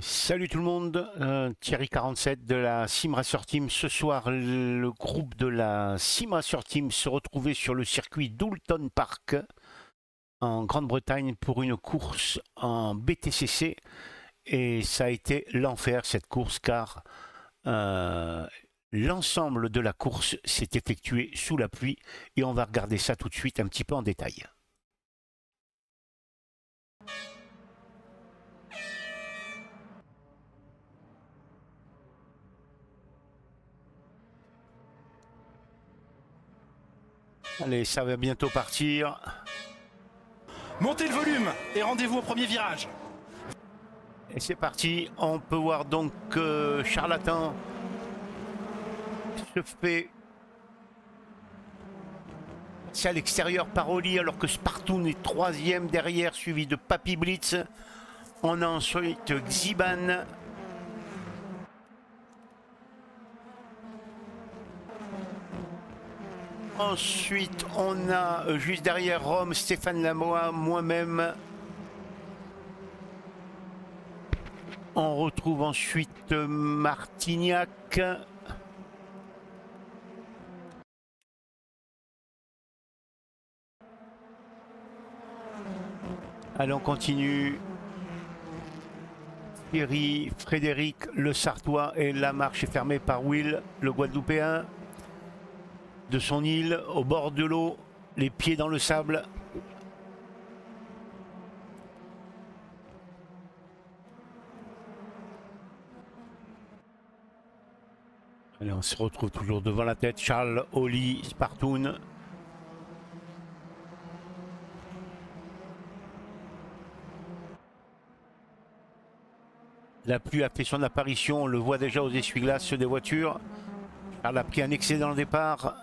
Salut tout le monde, Thierry 47 de la Sim Racer Team. Ce soir, le groupe de la Sim Racer Team se retrouvait sur le circuit d'Oulton Park en Grande-Bretagne pour une course en BTCC et ça a été l'enfer cette course car euh, l'ensemble de la course s'est effectué sous la pluie et on va regarder ça tout de suite un petit peu en détail. Allez, ça va bientôt partir. Montez le volume et rendez-vous au premier virage. Et c'est parti, on peut voir donc que Charlatan se fait passer à l'extérieur par Oli alors que Spartoon est troisième derrière suivi de Papy Blitz. On a ensuite Xiban. Ensuite on a juste derrière Rome, Stéphane Lamoa, moi-même. On retrouve ensuite Martignac. Allez, on continue. Thierry, Frédéric, le Sartois et la marche est fermée par Will, le Guadeloupéen. De son île, au bord de l'eau, les pieds dans le sable. Allez, on se retrouve toujours devant la tête. Charles, Oli, Spartoon. La pluie a fait son apparition, on le voit déjà aux essuie-glaces des voitures. Charles a pris un excédent au départ.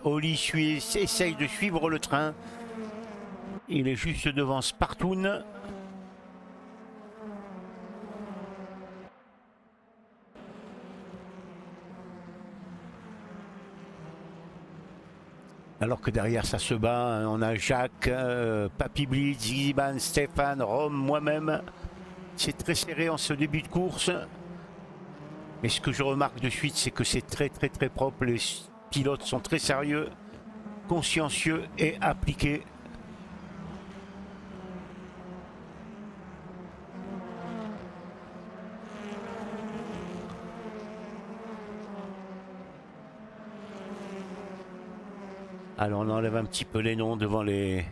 Oli essaye de suivre le train. Il est juste devant Spartoon. Alors que derrière ça se bat, on a Jacques, Papy Blitz, Ziban, Stéphane, Rome, moi-même. C'est très serré en ce début de course. Mais ce que je remarque de suite, c'est que c'est très propre. Les pilotes sont très sérieux, consciencieux et appliqués. Alors on enlève un petit peu les noms devant les...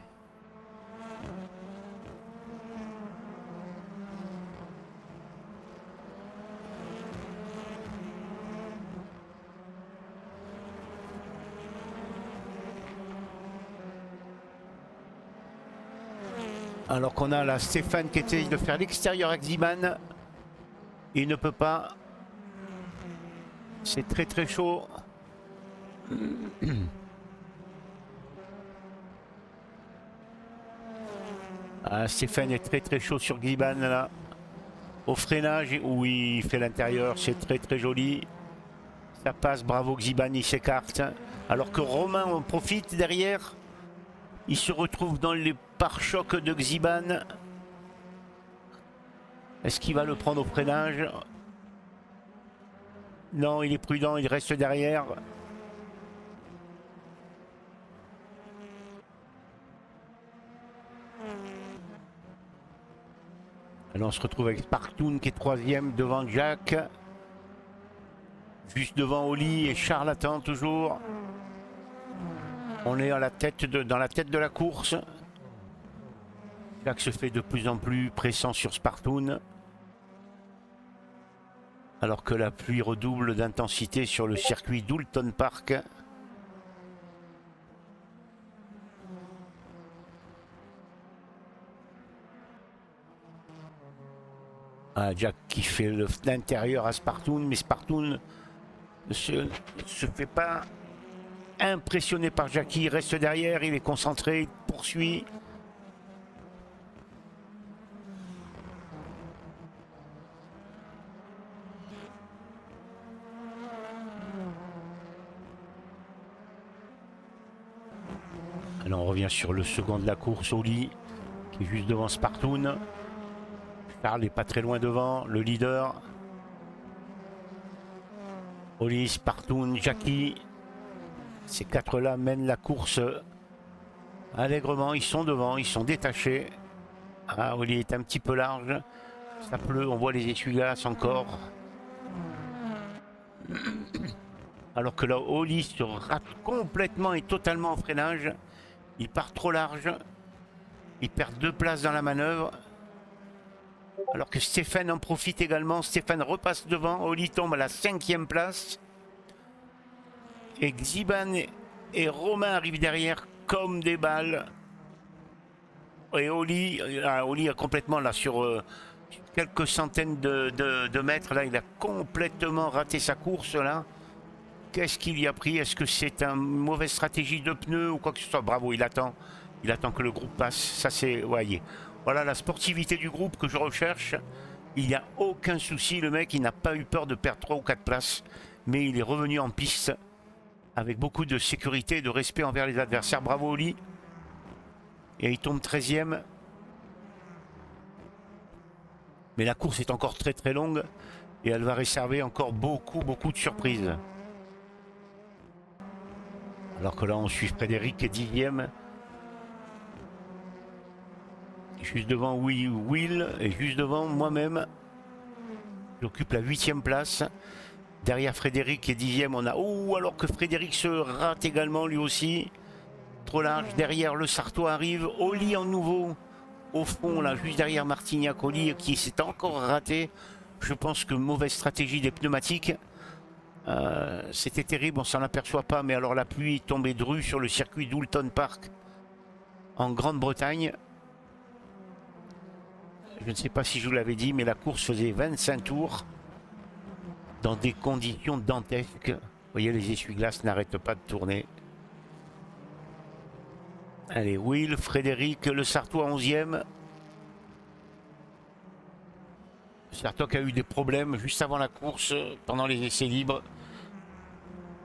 Alors qu'on a là Stéphane qui essaye de faire l'extérieur avec Ziman. Il ne peut pas. C'est très chaud. Ah, Stéphane est très chaud sur Gliban là. Au freinage, où il fait l'intérieur, c'est très joli. Ça passe, bravo Xiban, il s'écarte. Alors que Romain en profite derrière. Il se retrouve dans les pare-chocs de Xiban. Est-ce qu'il va le prendre au freinage? Non, il est prudent, il reste derrière. Alors on se retrouve avec Spartoon qui est troisième devant Jack. Juste devant Oli et Charlatan toujours. On est dans la tête de la course. Jack se fait de plus en plus pressant sur Spartoon. Alors que la pluie redouble d'intensité sur le circuit d'Oulton Park. Ah, Jack qui fait l'intérieur à Spartoon, mais Spartoon ne se fait pas impressionné par Jackie, il reste derrière, il est concentré, il poursuit. Alors on revient sur le second de la course, Oli, qui est juste devant Spartoon. Charles n'est pas très loin devant, le leader. Oli, Spartoun, Jackie. Ces quatre-là mènent la course allègrement. Ils sont devant, ils sont détachés. Ah, Oli est un petit peu large. Ça pleut, on voit les essuie-glaces encore. Alors que là, Oli se rate complètement et totalement en freinage. Il part trop large. Il perd 2 places dans la manœuvre. Alors que Stéphane en profite également. Stéphane repasse devant. Oli tombe à la 5e place. Et Xiban et Romain arrivent derrière comme des balles. Et Oli a complètement là sur quelques centaines de mètres. Là, il a complètement raté sa course là. Qu'est-ce qu'il y a pris? Est-ce que c'est une mauvaise stratégie de pneus ou quoi que ce soit? Bravo, il attend. Il attend que le groupe passe. Ça, c'est... Voyez. Voilà la sportivité du groupe que je recherche. Il n'y a aucun souci. Le mec, il n'a pas eu peur de perdre 3 ou 4 places. Mais il est revenu en piste avec beaucoup de sécurité et de respect envers les adversaires. Bravo, Oli. Et il tombe 13e. Mais la course est encore très très longue. Et elle va réserver encore beaucoup de surprises. Alors que là, on suit Frédéric qui est 10e. Juste devant Will et juste devant moi-même. J'occupe la 8e place. Derrière Frédéric qui est 10e, on a... Oh, alors que Frédéric se rate également lui aussi. Trop large. Derrière, le Sartois arrive. Oli en nouveau. Au fond, là, juste derrière Martignac. Oli qui s'est encore raté. Je pense que mauvaise stratégie des pneumatiques. C'était terrible, on s'en aperçoit pas, mais alors la pluie est tombée drue sur le circuit d'Oulton Park en Grande-Bretagne. Je ne sais pas si je vous l'avais dit, mais la course faisait 25 tours dans des conditions dantesques. Vous voyez, les essuie-glaces n'arrêtent pas de tourner. Allez, Will, Frédéric, le Sartois 11e. Le Sartois qui a eu des problèmes juste avant la course, pendant les essais libres.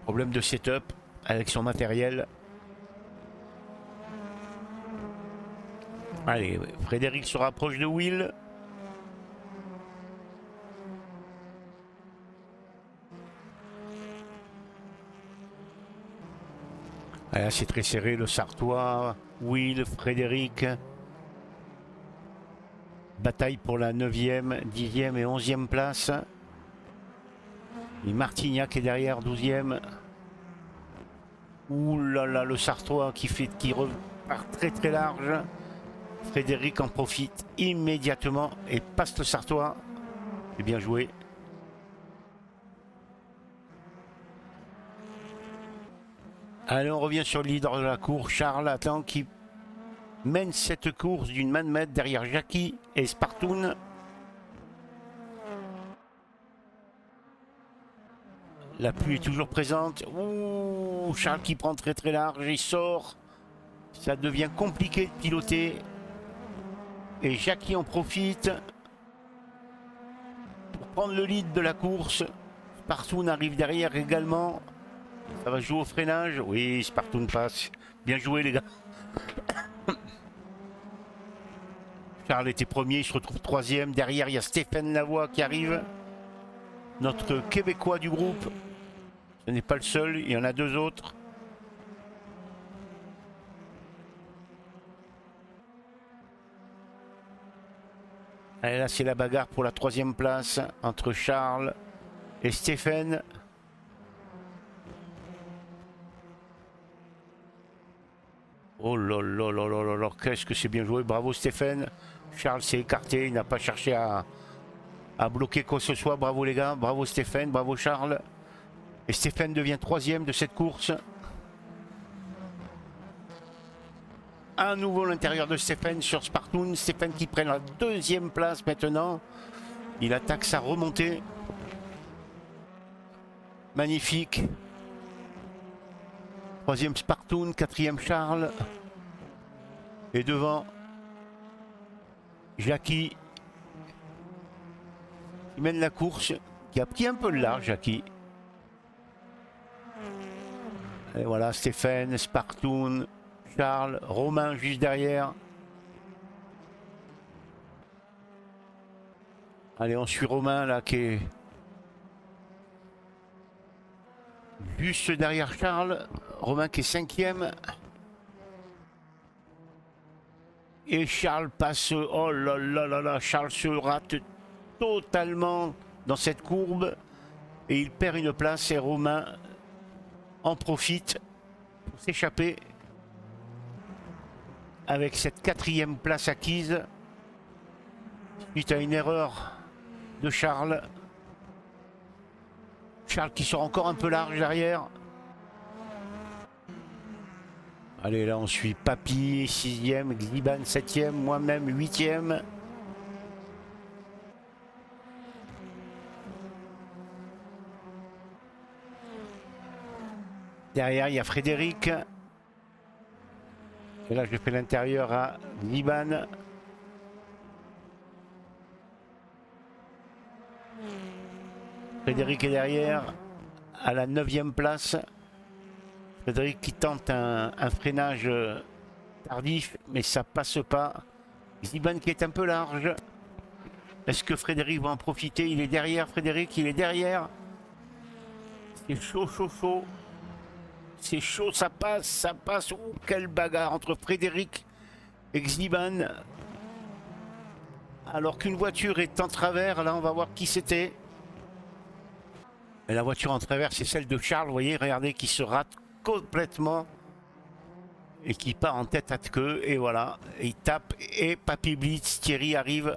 Problème de setup avec son matériel. Allez, Frédéric se rapproche de Will. Là, c'est très serré, le Sartois, Will, Frédéric. Bataille pour la 9e, 10e et 11e place. Et Martignac est derrière, 12e. Ouh là là, le Sartois qui repart très très large. Frédéric en profite immédiatement et passe le Sartois. C'est bien joué. Allez, on revient sur le leader de la course. Charles attend qui mène cette course d'une main de maître derrière Jackie et Spartoun. La pluie est toujours présente. Ouh, Charles qui prend très très large, il sort. Ça devient compliqué de piloter. Et Jackie en profite pour prendre le lead de la course. Spartoun arrive derrière également. Ça va jouer au freinage. Oui, Spartoun passe. Bien joué les gars. Charles était premier, il se retrouve 3e. Derrière, il y a Stéphane Lavoie qui arrive. Notre Québécois du groupe. Ce n'est pas le seul, il y en a 2 autres. Allez, là, c'est la bagarre pour la 3e place entre Charles et Stéphane. Oh là là là là là là, qu'est-ce que c'est bien joué, bravo Stéphane. Charles s'est écarté, il n'a pas cherché à bloquer quoi que ce soit, bravo les gars, bravo Stéphane, bravo Charles. Et Stéphane devient 3e de cette course. À nouveau l'intérieur de Stéphane sur Spartoun. Stéphane qui prend la 2e place maintenant. Il attaque sa remontée. Magnifique. 3e Spartoun, 4e Charles. Et devant, Jackie qui mène la course, qui a pris un peu le large, Jackie. Et voilà, Stéphane, Spartoun, Charles, Romain juste derrière. Allez, on suit Romain là qui est juste derrière Charles. Romain qui est 5e. Et Charles passe. Oh là là là là, Charles se rate totalement dans cette courbe. Et il perd une place et Romain en profite pour s'échapper avec cette 4e place acquise suite à une erreur de Charles. Charles qui sort encore un peu large derrière. Allez, là on suit Papy 6e, Gliban 7e, moi-même 8e. Derrière, il y a Frédéric. Et là, je fais l'intérieur à Gliban. Frédéric est derrière, à la 9e place. Frédéric qui tente un freinage tardif, mais ça passe pas. Gliban qui est un peu large. Est-ce que Frédéric va en profiter? Il est derrière, Frédéric, il est derrière. C'est chaud, chaud, chaud. C'est chaud, ça passe, ça passe. Oh, quelle bagarre entre Frédéric et Gliban. Alors qu'une voiture est en travers, là on va voir qui c'était. Et la voiture en travers, c'est celle de Charles, vous voyez, regardez, qui se rate complètement. Et qui part en tête à queue, et voilà, il tape, et Papy Blitz, Thierry arrive.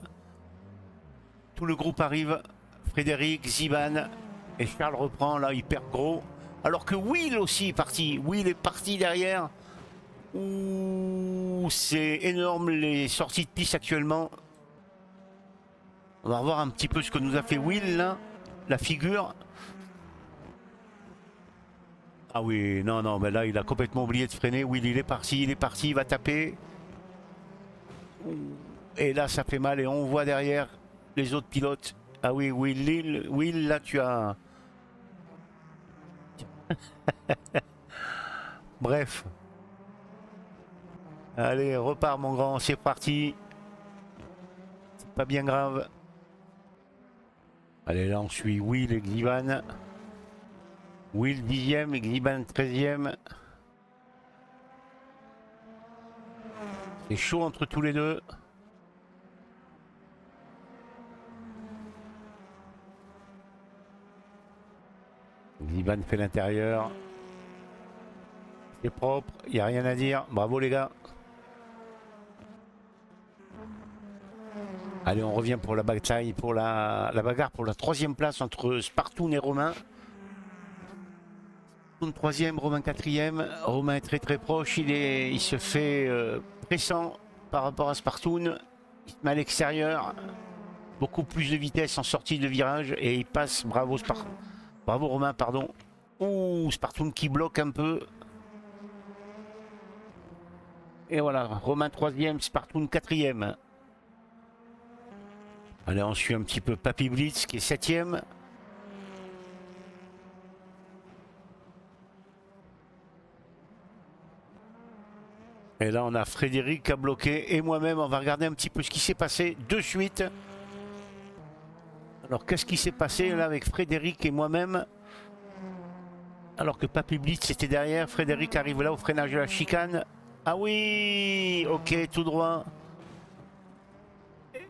Tout le groupe arrive, Frédéric, Ziban, et Charles reprend, là il perd gros. Alors que Will aussi est parti. Will est parti derrière. Ouh, c'est énorme les sorties de piste actuellement. On va revoir un petit peu ce que nous a fait Will là. La figure. Ah oui, non, non, mais là il a complètement oublié de freiner. Will il est parti, il va taper. Et là ça fait mal et on voit derrière les autres pilotes. Ah oui, Will là tu as... Bref. Allez, repars mon grand, c'est parti. C'est pas bien grave. Allez, là on suit Will et Gliban. Will 10e et Gliban 13e. C'est chaud entre tous les deux. Gliban fait l'intérieur. C'est propre, il n'y a rien à dire. Bravo les gars. Allez, on revient pour la bataille, pour la bagarre pour la 3e place entre Spartoon et Romain. Spartoon 3e, Romain 4e. Romain est très très proche, il se fait pressant par rapport à Spartoon. Il se met à l'extérieur. Beaucoup plus de vitesse en sortie de virage et il passe. Bravo, bravo Romain, pardon. Ouh, Spartoon qui bloque un peu. Et voilà, Romain 3e, Spartoon 4e. Allez, on suit un petit peu Papy Blitz qui est 7e. Et là, on a Frédéric qui a bloqué et moi-même. On va regarder un petit peu ce qui s'est passé de suite. Alors, qu'est-ce qui s'est passé là avec Frédéric et moi-même? Alors que Papy Blitz était derrière. Frédéric arrive là au freinage de la chicane. Ah oui, ok, tout droit.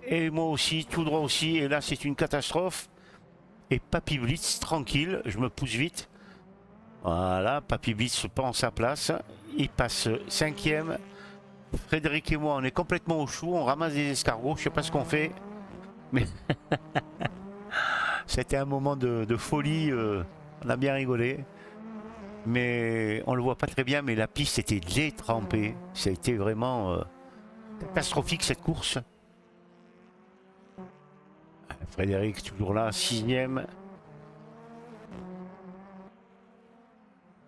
Et moi aussi, tout droit aussi. Et là, c'est une catastrophe. Et Papy Blitz, tranquille, je me pousse vite. Voilà, Papy Blitz prend sa place. Il passe 5e. Frédéric et moi, on est complètement au chou. On ramasse des escargots. Je sais pas ce qu'on fait. Mais c'était un moment de folie. On a bien rigolé. Mais on le voit pas très bien. Mais la piste était détrempée. Ça a été vraiment catastrophique cette course. Frédéric toujours là, 6e.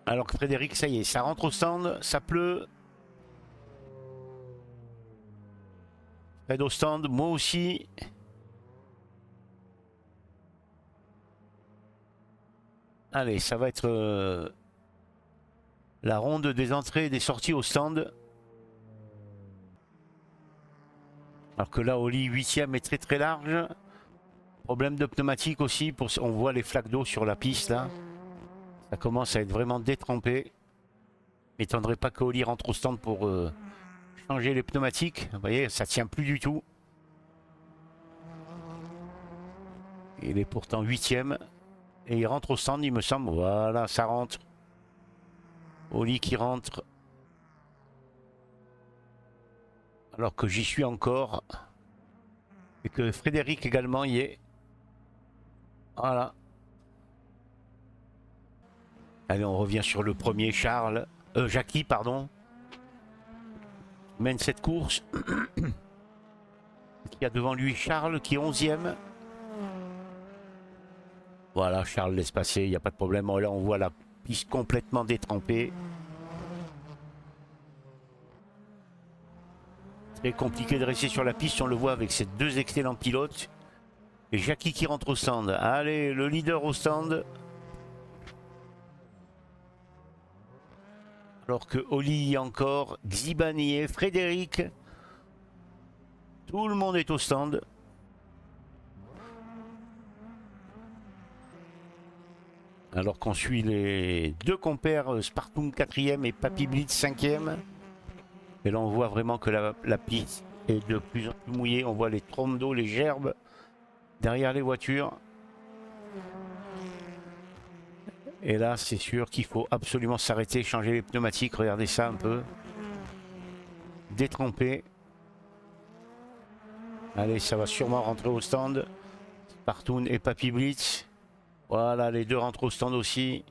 Alors que Frédéric, ça y est, ça rentre au stand, ça pleut. Fred au stand, moi aussi. Allez, ça va être la ronde des entrées et des sorties au stand. Alors que là, Oli, 8e est très très large. Problème de pneumatique aussi, on voit les flaques d'eau sur la piste là. Ça commence à être vraiment détrempé. M'étonnerait pas que Oli rentre au stand pour changer les pneumatiques. Vous voyez, ça tient plus du tout. Il est pourtant 8e. Et il rentre au stand, il me semble. Voilà, ça rentre. Oli qui rentre. Alors que j'y suis encore. Et que Frédéric également y est. Voilà. Allez, on revient sur le premier. Jackie, pardon. Mène cette course. Il y a devant lui Charles qui est 11e. Voilà, Charles laisse passer, il n'y a pas de problème. Là, on voit la piste complètement détrempée. Très compliqué de rester sur la piste, on le voit avec ces deux excellents pilotes. Et Jackie qui rentre au stand. Allez, le leader au stand. Alors que Oli y est encore, Xibani et Frédéric. Tout le monde est au stand. Alors qu'on suit les deux compères, Spartoon 4e et Papy Blitz 5e. Et là on voit vraiment que la piste est de plus en plus mouillée. On voit les trompes d'eau, les gerbes derrière les voitures. Et là c'est sûr qu'il faut absolument s'arrêter, changer les pneumatiques. Regardez ça un peu. Détrempé. Allez, ça va sûrement rentrer au stand. Spartoon et Papy Blitz. Voilà, les deux rentrent au stand aussi.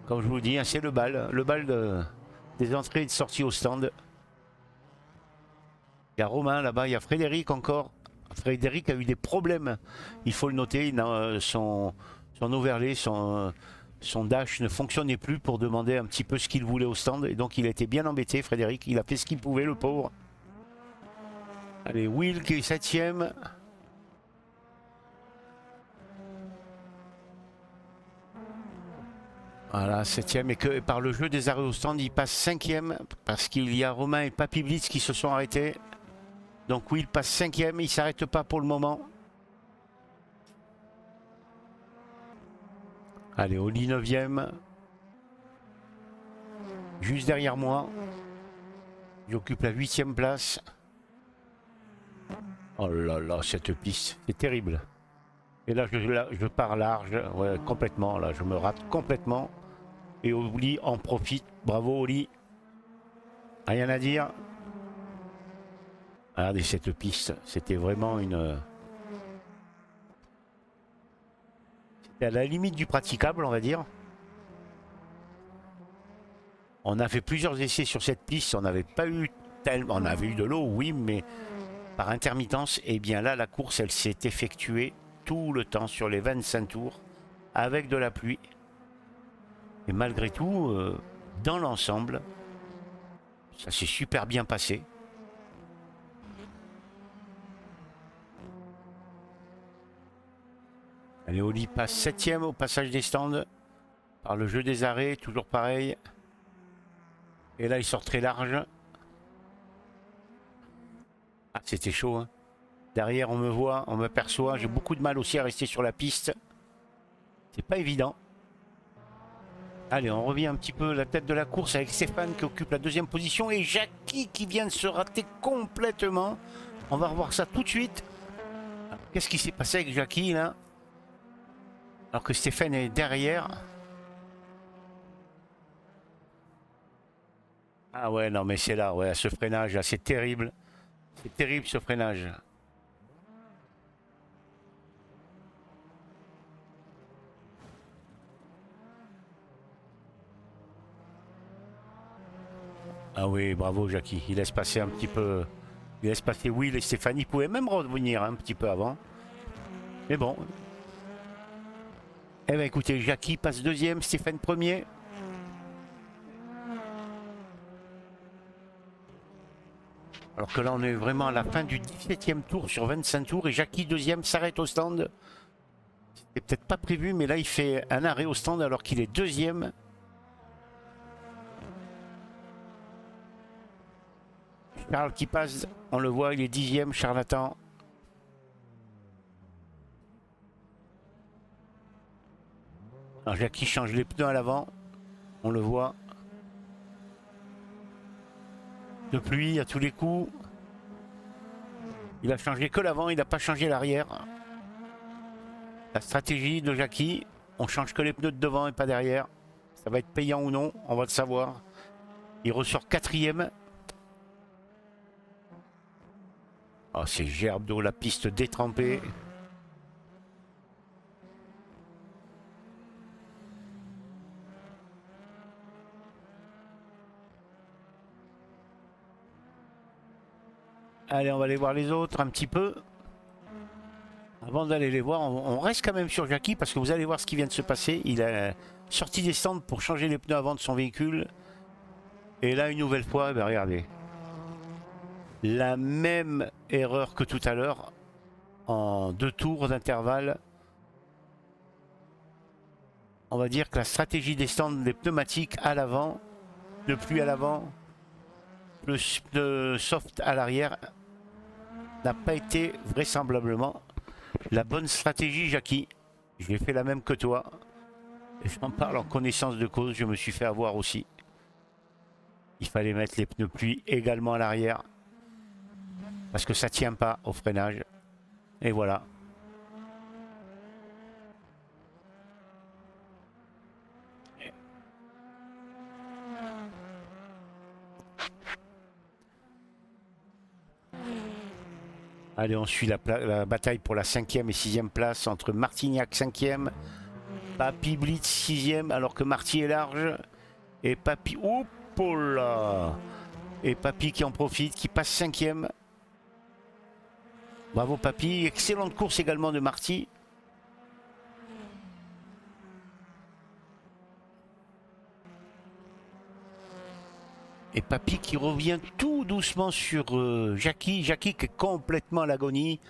Comme je vous dis, c'est le bal des entrées et de sorties au stand. Il y a Romain là-bas, il y a Frédéric encore. Frédéric a eu des problèmes, il faut le noter. Son overlay, son dash ne fonctionnait plus pour demander un petit peu ce qu'il voulait au stand. Et donc il a été bien embêté, Frédéric. Il a fait ce qu'il pouvait, le pauvre. Allez, Will qui est 7e. Voilà, 7e, et que par le jeu des arrêts au stand, il passe 5e parce qu'il y a Romain et Papy Blitz qui se sont arrêtés. Donc Will passe 5e, il ne s'arrête pas pour le moment. Allez, Oli 9e. Juste derrière moi. J'occupe la 8e place. Oh là là, cette piste, c'est terrible. Et là, je pars large, ouais, complètement. Là, je me rate complètement. Et Oli en profite. Bravo Oli. Rien à dire. Regardez cette piste. C'était vraiment une... C'était à la limite du praticable, on va dire. On a fait plusieurs essais sur cette piste. On n'avait pas eu tellement... On avait eu de l'eau, oui, mais par intermittence. Et bien là, la course, elle s'est effectuée tout le temps sur les 25 tours avec de la pluie. Et malgré tout, dans l'ensemble, ça s'est super bien passé. Allez, Oli passe 7e au passage des stands par le jeu des arrêts, toujours pareil. Et là, il sort très large. Ah, c'était chaud, hein. Derrière, on me voit, on m'aperçoit. J'ai beaucoup de mal aussi à rester sur la piste. C'est pas évident. Allez, on revient un petit peu la tête de la course avec Stéphane qui occupe la 2e position et Jackie qui vient de se rater complètement. On va revoir ça tout de suite. Qu'est-ce qui s'est passé avec Jackie là? Alors que Stéphane est derrière. Ah ouais, non mais c'est là, ouais, ce freinage là, c'est terrible. C'est terrible ce freinage. Ah oui, bravo Jackie. Il laisse passer un petit peu. Il laisse passer Will et Stéphanie. Pouvaient même revenir un petit peu avant. Mais bon. Eh bien écoutez, Jackie passe 2e, Stéphane 1er. Alors que là on est vraiment à la fin du 17e tour sur 25 tours. Et Jackie 2e s'arrête au stand. C'était peut-être pas prévu, mais là il fait un arrêt au stand alors qu'il est 2e. Charles qui passe, on le voit, il est 10e, Charles attend. Alors Jackie change les pneus à l'avant, on le voit. De pluie à tous les coups. Il a changé que l'avant, il n'a pas changé l'arrière. La stratégie de Jackie, on change que les pneus de devant et pas derrière. Ça va être payant ou non, on va le savoir. Il ressort quatrième. Oh, c'est gerbe d'eau, la piste détrempée. Allez, on va aller voir les autres un petit peu. Avant d'aller les voir, on reste quand même sur Jackie parce que vous allez voir ce qui vient de se passer. Il a sorti des stands pour changer les pneus avant de son véhicule. Et là, une nouvelle fois, eh bien, regardez. La même erreur que tout à l'heure. En 2 tours d'intervalle. On va dire que la stratégie des stands des pneumatiques à l'avant, de pluie à l'avant, le pneu soft à l'arrière, n'a pas été vraisemblablement la bonne stratégie, Jackie. J'ai fait la même que toi. Et j'en parle en connaissance de cause, je me suis fait avoir aussi. Il fallait mettre les pneus pluie également à l'arrière. Parce que ça tient pas au freinage. Et voilà. Allez, on suit la bataille pour la 5e et 6e place entre Martignac 5e, Papy Blitz 6e, alors que Marty est large. Et Papy... Oups là. Et Papy qui en profite, qui passe 5e. Bravo Papy. Excellente course également de Marty. Et Papy qui revient tout doucement sur Jackie. Jackie qui est complètement à l'agonie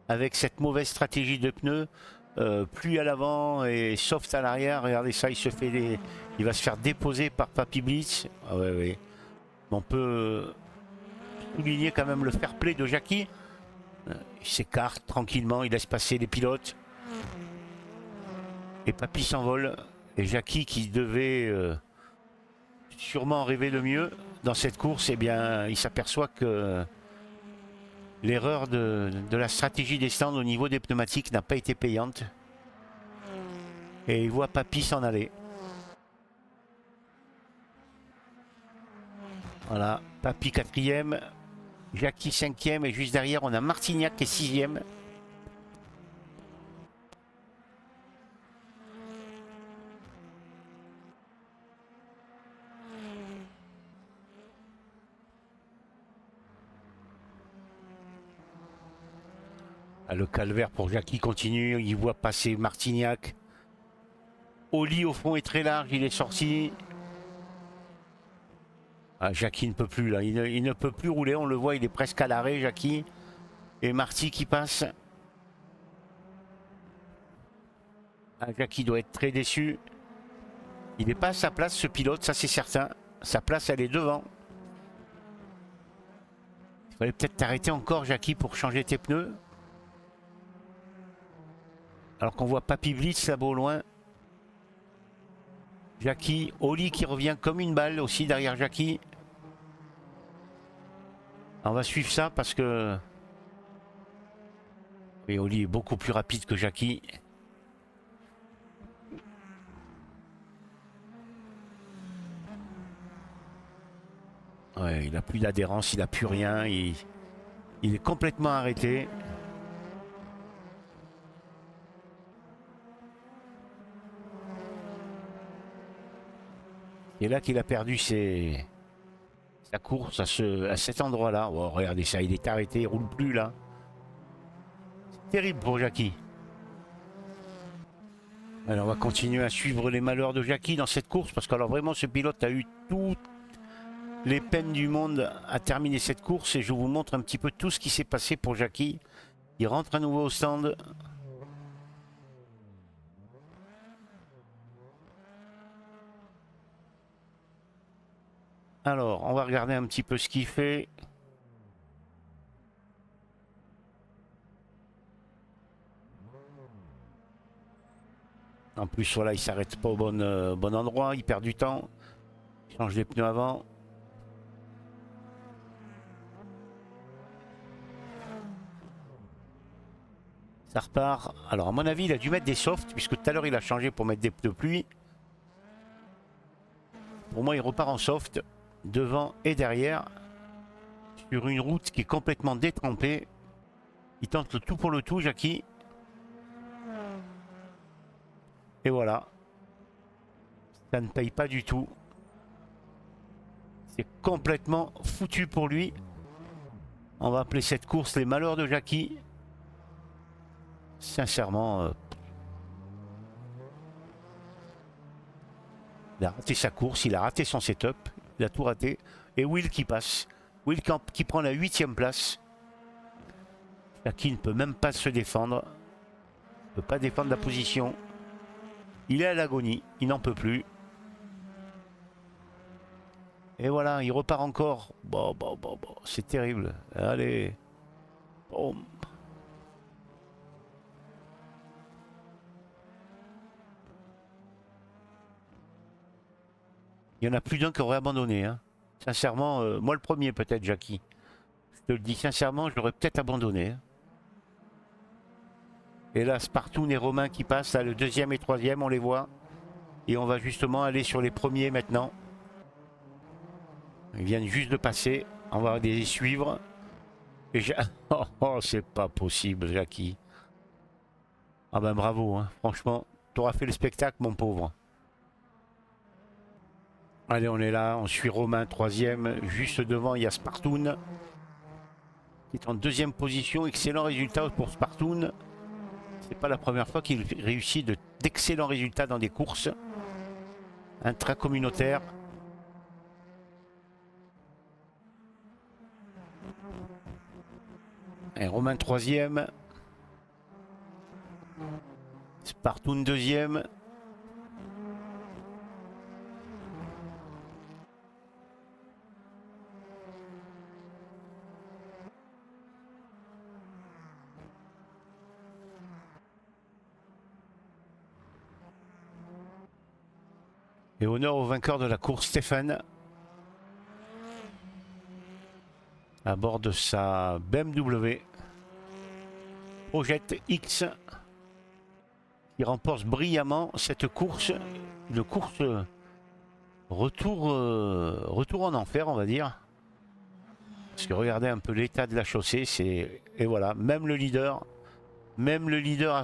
avec cette mauvaise stratégie de pneus. Pluie à l'avant et soft à l'arrière. Regardez ça, il va se faire déposer par Papy Blitz. Ah ouais, ouais. On peut souligner quand même le fair play de Jackie. Il s'écarte tranquillement, il laisse passer les pilotes. Et Papy s'envole. Et Jackie qui devait sûrement rêver le mieux dans cette course, eh bien, il s'aperçoit que l'erreur de la stratégie des stands au niveau des pneumatiques n'a pas été payante. Et il voit Papy s'en aller. Voilà, Papy 4e, Jackie 5e et juste derrière on a Martignac qui est 6e. Le calvaire pour Jackie continue, il voit passer Martignac. Oli au fond est très large, il est sorti. Ah, Jackie ne peut plus là, il ne peut plus rouler, on le voit, il est presque à l'arrêt Jackie. Et Marty qui passe. Ah, Jackie doit être très déçu. Il n'est pas à sa place ce pilote, ça c'est certain. Sa place elle est devant. Il fallait peut-être t'arrêter encore Jackie pour changer tes pneus. Alors qu'on voit Papy Blitz là-bas au loin. Jackie, Oli qui revient comme une balle aussi derrière Jackie. On va suivre ça parce que... Oui, Oli est beaucoup plus rapide que Jackie. Ouais, il n'a plus d'adhérence, il n'a plus rien. Il est complètement arrêté. Et là qu'il a perdu sa course à cet endroit-là. Oh, regardez ça, il est arrêté, il roule plus là. C'est terrible pour Jackie. Alors on va continuer à suivre les malheurs de Jackie dans cette course parce que alors vraiment ce pilote a eu toutes les peines du monde à terminer cette course et je vous montre un petit peu tout ce qui s'est passé pour Jackie. Il rentre à nouveau au stand. Alors, on va regarder un petit peu ce qu'il fait. En plus, voilà, il s'arrête pas au bon endroit, il perd du temps. Il change les pneus avant. Ça repart. Alors, à mon avis, il a dû mettre des softs, puisque tout à l'heure, il a changé pour mettre des pneus pluie. Pour moi, il repart en soft, devant et derrière, sur une route qui est complètement détrempée. Il tente le tout pour le tout, Jackie. Et voilà. Ça ne paye pas du tout. C'est complètement foutu pour lui. On va appeler cette course les malheurs de Jackie. Sincèrement, il a raté sa course, il a raté son setup, il a tout raté. Et Will qui passe. Will qui prend la 8e place. Jackie ne peut même pas se défendre. Il ne peut pas défendre la position. Il est à l'agonie, il n'en peut plus. Et voilà, il repart encore. Bon, c'est terrible. Allez. Bon. Il y en a plus d'un qui aurait abandonné. Hein. Sincèrement, moi le premier peut-être, Jackie. Je te le dis sincèrement, j'aurais peut-être abandonné. Hein. Et là, Spartoun et Romain qui passent, là, le 2e et 3e, on les voit. Et on va justement aller sur les premiers maintenant. Ils viennent juste de passer. On va les suivre. Et oh, c'est pas possible, Jackie. Ah ben bravo, hein. Franchement, t'auras fait le spectacle, mon pauvre. Allez, on est là, on suit Romain, 3e. Juste devant, il y a Spartoun, qui est en 2e position. Excellent résultat pour Spartoun. C'est pas la première fois qu'il réussit d'excellents résultats dans des courses intracommunautaires. Et Romain 3e. Spartoun 2e. Et honneur au vainqueur de la course, Stéphane, à bord de sa BMW Project X, qui remporte brillamment cette course, une course retour en enfer, on va dire. Parce que regardez un peu l'état de la chaussée, et voilà, même le leader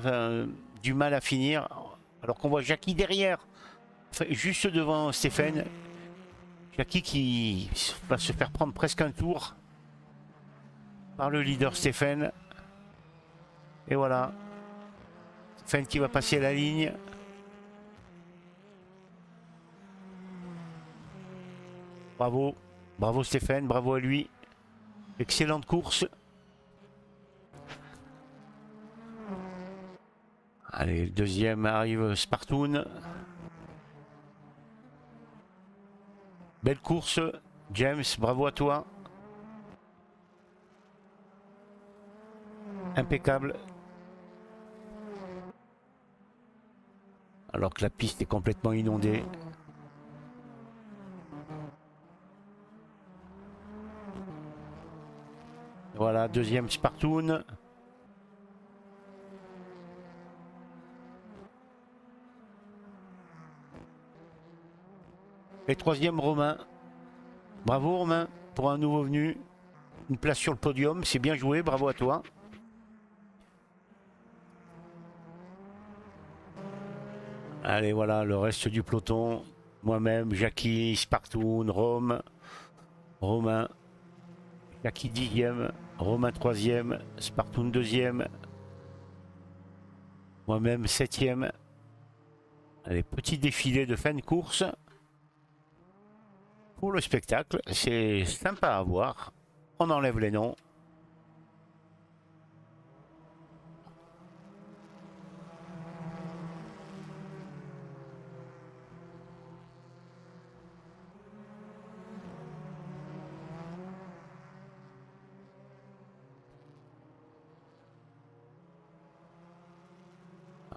a du mal à finir, alors qu'on voit Jackie derrière. Enfin, juste devant Stéphane. Jackie qui va se faire prendre presque un tour par le leader Stéphane. Et voilà. Stéphane qui va passer la ligne. Bravo. Bravo Stéphane, bravo à lui. Excellente course. Allez, le 2e arrive Spartoun. Belle course, James, bravo à toi. Impeccable. Alors que la piste est complètement inondée. Voilà, 2e Spartoun. Et 3e Romain. Bravo Romain pour un nouveau venu. Une place sur le podium, c'est bien joué, bravo à toi. Allez, voilà, le reste du peloton. Moi-même, Jackie, Spartoun, Rome, Romain, Jackie 10e, Romain 3e, Spartoun 2e, moi-même 7e. Allez, petit défilé de fin de course. Pour le spectacle, c'est sympa à voir. On enlève les noms.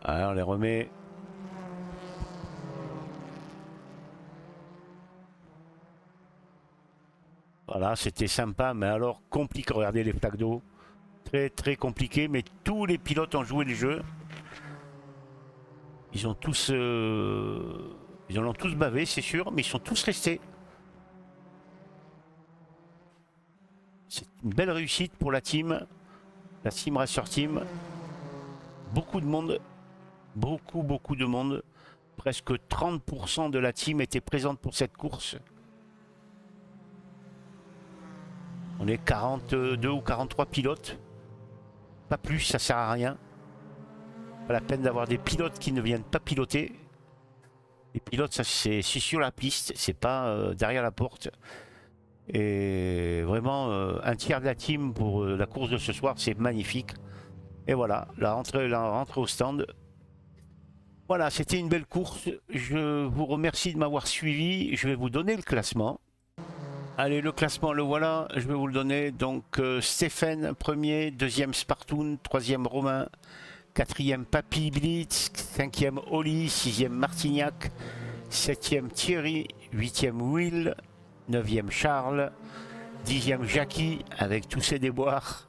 Alors, on les remet. Voilà, c'était sympa, mais alors compliqué. Regardez les flaques d'eau. Très très compliqué, mais tous les pilotes ont joué le jeu. Ils ont tous... ils en ont tous bavé, c'est sûr, mais ils sont tous restés. C'est une belle réussite pour la team. La Sim Racer Team. Beaucoup de monde. Beaucoup de monde. Presque 30% de la team était présente pour cette course. On est 42 ou 43 pilotes. Pas plus, ça sert à rien. Pas la peine d'avoir des pilotes qui ne viennent pas piloter. Les pilotes, ça c'est sur la piste, c'est pas derrière la porte. Et vraiment, un tiers de la team pour la course de ce soir, c'est magnifique. Et voilà, la rentrée au stand. Voilà, c'était une belle course. Je vous remercie de m'avoir suivi. Je vais vous donner le classement. Allez, le classement, le voilà. Je vais vous le donner. Donc, Stéphane, premier. Deuxième, Spartoon. Troisième, Romain. Quatrième, Papy Blitz. Cinquième, Oli. Sixième, Martignac. Septième, Thierry. Huitième, Will. Neuvième, Charles. Dixième, Jackie, avec tous ses déboires.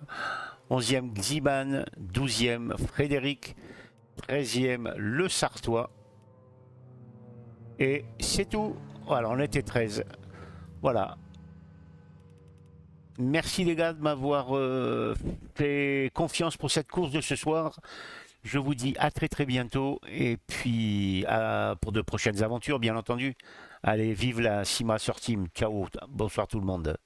Onzième, Xiban. Douzième, Frédéric. 13e, le Sartois. Et c'est tout. Voilà, on était 13. Voilà. Merci les gars de m'avoir fait confiance pour cette course de ce soir. Je vous dis à très très bientôt. Et puis pour de prochaines aventures, bien entendu. Allez, vive la Sim Racer Team. Ciao. Bonsoir tout le monde.